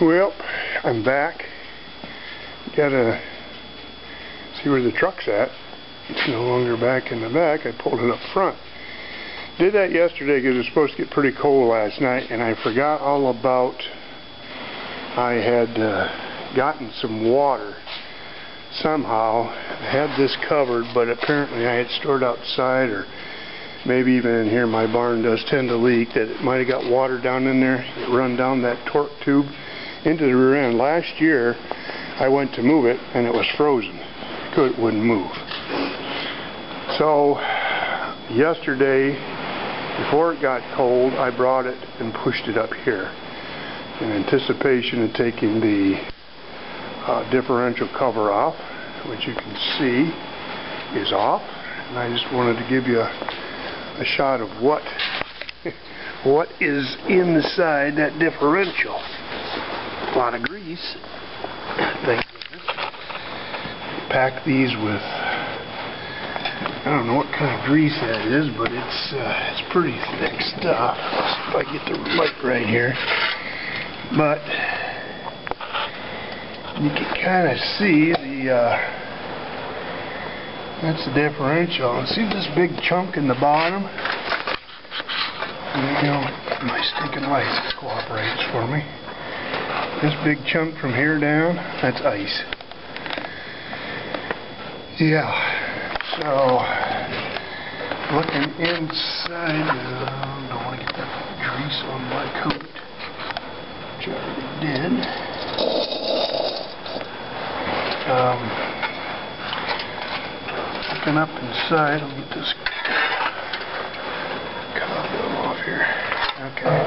Well, I'm back. Gotta see where the truck's at. It's no longer back in the back. I pulled it up front. Did that yesterday because it was supposed to get pretty cold last night, and I forgot all about I had gotten some water somehow. I had this covered, but apparently I had stored outside, or maybe even in here. My barn does tend to leak, that it might have got water down in there. It run down that torque tube into the rear end. Last year I went to move it and it was frozen. It wouldn't move. So yesterday, before it got cold, I brought it and pushed it up here in anticipation of taking the differential cover off, which you can see is off. And I just wanted to give you a shot of what is inside that differential. A lot of grease. Thank goodness. Pack these with, I don't know what kind of grease that is, but it's pretty thick stuff. Let's see if I get the light right here. But you can kind of see that's the differential. And see this big chunk in the bottom? You know, my stinking light cooperates for me. This big chunk from here down, that's ice. Yeah. So, looking inside, don't want to get that grease on my coat, which I already did. Looking up inside, I'll get this cobweb off here. Okay.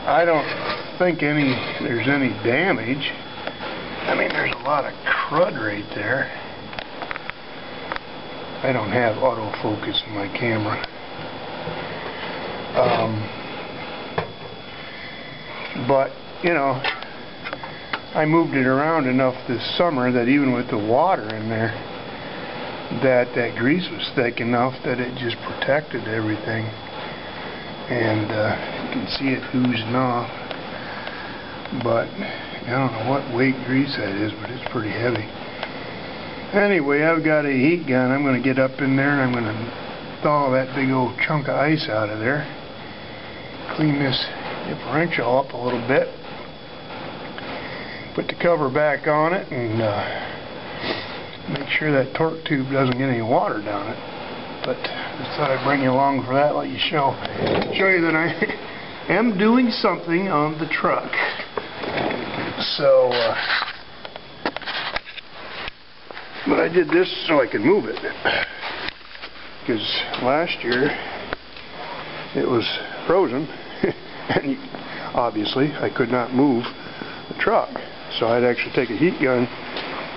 I don't think there's any damage. I mean, there's a lot of crud right there. I don't have autofocus in my camera. But, you know, I moved it around enough this summer that even with the water in there, that grease was thick enough that it just protected everything. And you can see it oozing off. But I don't know what weight grease that is, but it's pretty heavy. Anyway, I've got a heat gun. I'm going to get up in there and I'm going to thaw that big old chunk of ice out of there. Clean this differential up a little bit. Put the cover back on it and make sure that torque tube doesn't get any water down it. But just thought I'd bring you along for that, let you show you that I am doing something on the truck. So, but I did this so I could move it, because last year it was frozen, and obviously I could not move the truck. So I'd actually take a heat gun,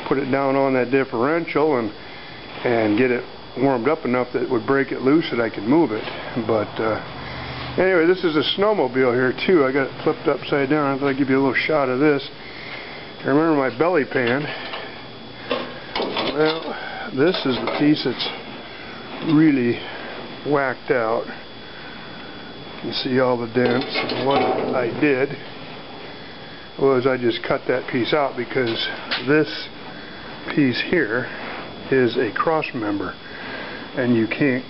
put it down on that differential, and get it warmed up enough that it would break it loose that I could move it. But anyway, this is a snowmobile here too. I got it flipped upside down. I thought I'd give you a little shot of this. I remember my belly pan. Well, this is the piece that's really whacked out. You can see all the dents. And what I did was I just cut that piece out, because this piece here is a cross member, and you can't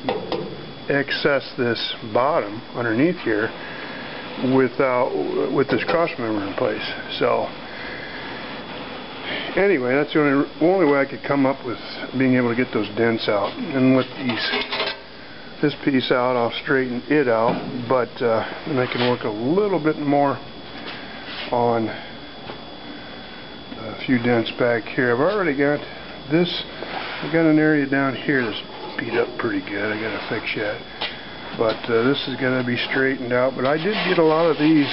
access this bottom underneath here with this cross member in place. So anyway, that's the only way I could come up with being able to get those dents out. And with this piece out, I'll straighten it out, but then I can work a little bit more on a few dents back here. I've already got this. I've got an area down here that's beat up pretty good. I got to fix yet. But this is going to be straightened out. But I did get a lot of these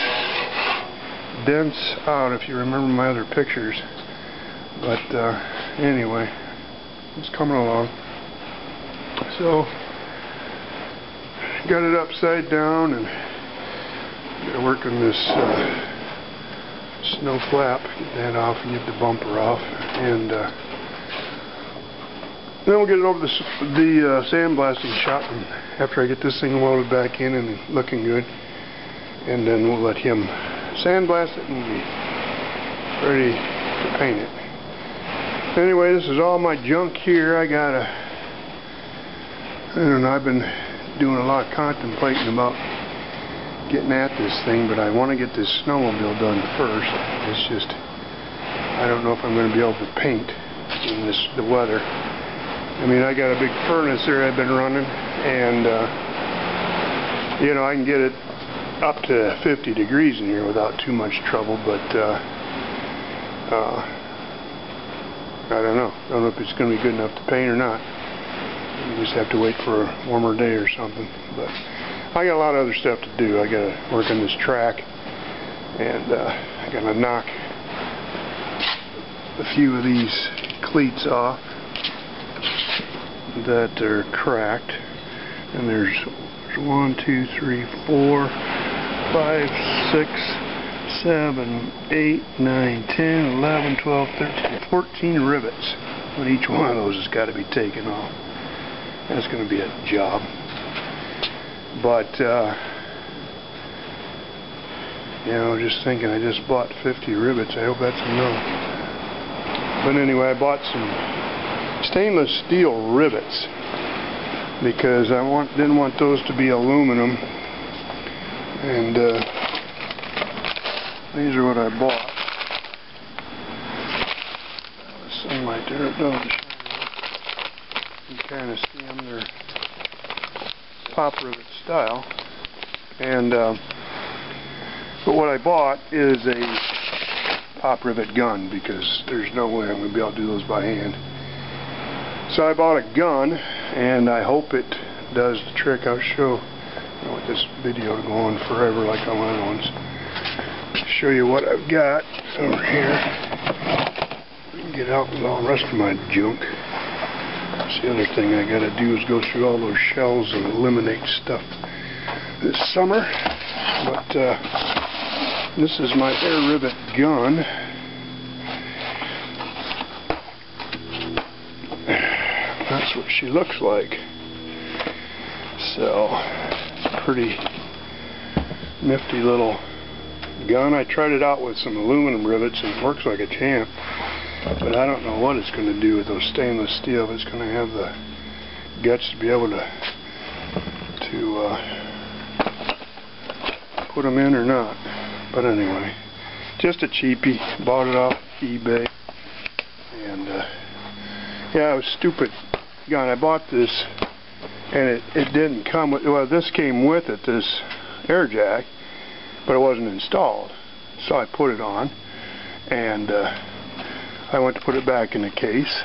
dents out, if you remember my other pictures. But anyway, it's coming along. So, got it upside down, and got to work on this snow flap, get that off and get the bumper off, and then we'll get it over the sandblasting shop, and after I get this thing welded back in and looking good, and then we'll let him sandblast it and be ready to paint it. Anyway, this is all my junk here. I don't know, I've been doing a lot of contemplating about getting at this thing, but I want to get this snowmobile done first. It's just, I don't know if I'm going to be able to paint in the weather. I mean, I got a big furnace there I've been running, and you know, I can get it up to 50 degrees in here without too much trouble, but I don't know. I don't know if it's going to be good enough to paint or not. You just have to wait for a warmer day or something. But I got a lot of other stuff to do. I got to work on this track, and I got to knock a few of these cleats off that are cracked. And there's 1, 2, 3, 4, 5, 6, 7, 8, 9, 10, 11, 12, 13, 14 rivets. But each one of those has got to be taken off. That's going to be a job. But, you know, just thinking, I just bought 50 rivets. I hope that's enough. But anyway, I bought some stainless steel rivets because I didn't want those to be aluminum. And these are what I bought. The sunlight there, it doesn't shine. You kind of see them, they're pop rivet style. And but what I bought is a pop rivet gun, because there's no way I'm going to be able to do those by hand. So I bought a gun, and I hope it does the trick. I'll show. I don't want this video to go on forever like all other ones. Show you what I've got over here. Get out with all the rest of my junk. That's the other thing I got to do, is go through all those shells and eliminate stuff this summer. But this is my air rivet gun. That's what she looks like. So, pretty nifty little gun. I tried it out with some aluminum rivets and it works like a champ. But I don't know what it's going to do with those stainless steel. If it's going to have the guts to be able to put them in or not. But anyway, just a cheapie. Bought it off eBay. And yeah, it was stupid gun. I bought this, and it didn't come with, well, this came with it, this air jack, but it wasn't installed. So I put it on, and I went to put it back in the case,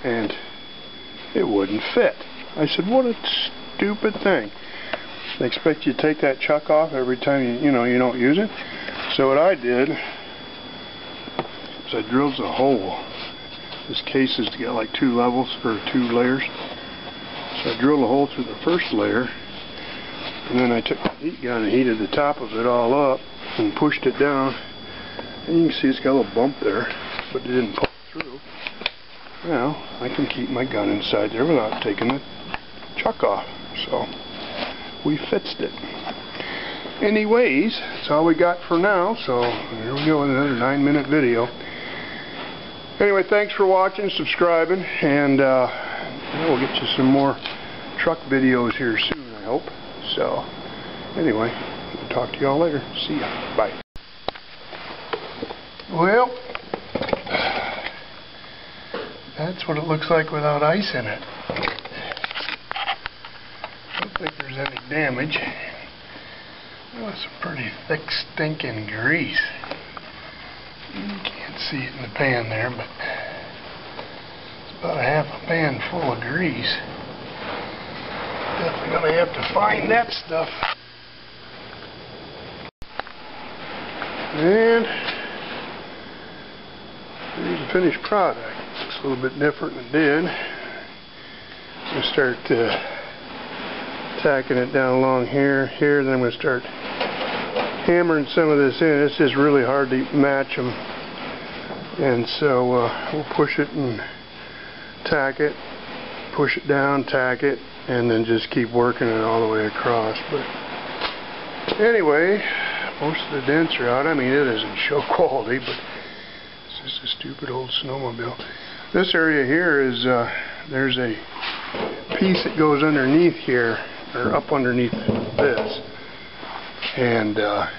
and it wouldn't fit. I said, what a stupid thing. They expect you to take that chuck off every time you don't use it. So what I did is I drilled a hole. This case is to get like 2 levels, or 2 layers. So I drilled a hole through the first layer, and then I took the heat gun and heated the top of it all up and pushed it down. And you can see it's got a little bump there, but it didn't pull through. Now, I can keep my gun inside there without taking the chuck off. So, we fixed it. Anyways, that's all we got for now. So, here we go with another 9-minute video. Anyway, thanks for watching, subscribing, and we'll get you some more truck videos here soon, I hope. So, anyway, we'll talk to y'all later. See ya. Bye. Well, that's what it looks like without ice in it. Don't think there's any damage. Oh, it's some pretty thick, stinking grease. You can't see it in the pan there, but it's about a half a pan full of grease. Definitely gonna have to find that stuff. And here's the finished product. Looks a little bit different than it did. I'm going to start tacking it down along here, then I'm going to start hammering some of this in. It's just really hard to match them. And so we'll push it and tack it, push it down, tack it, and then just keep working it all the way across. But Anyway, most of the dents are out. I mean, it isn't show quality, but it's just a stupid old snowmobile. This area here is, there's a piece that goes underneath here, or up underneath this. And I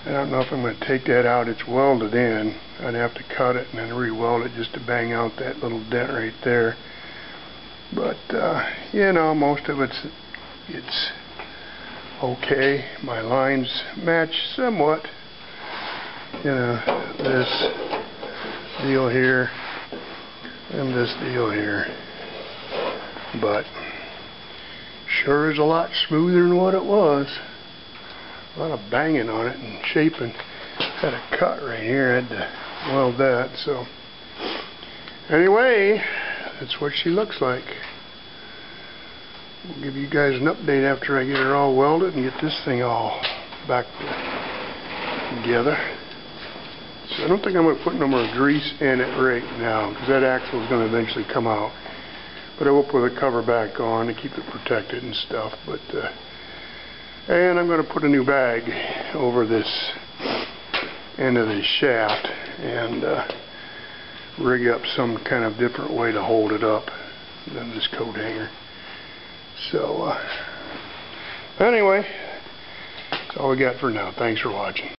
don't know if I'm going to take that out. It's welded in. I'd have to cut it and then re-weld it just to bang out that little dent right there. But, you know, most of it's okay. My lines match somewhat. You know, this deal here and this deal here. But sure is a lot smoother than what it was. A lot of banging on it and shaping. Had a cut right here. I had to weld that. So anyway, that's what she looks like. We'll give you guys an update after I get her all welded and get this thing all back together. So I don't think I'm going to put no more grease in it right now, because that axle is going to eventually come out. But I will put the cover back on to keep it protected and stuff. But and I'm going to put a new bag over this end of the shaft and rig up some kind of different way to hold it up than this coat hanger. So anyway, that's all we got for now. Thanks for watching.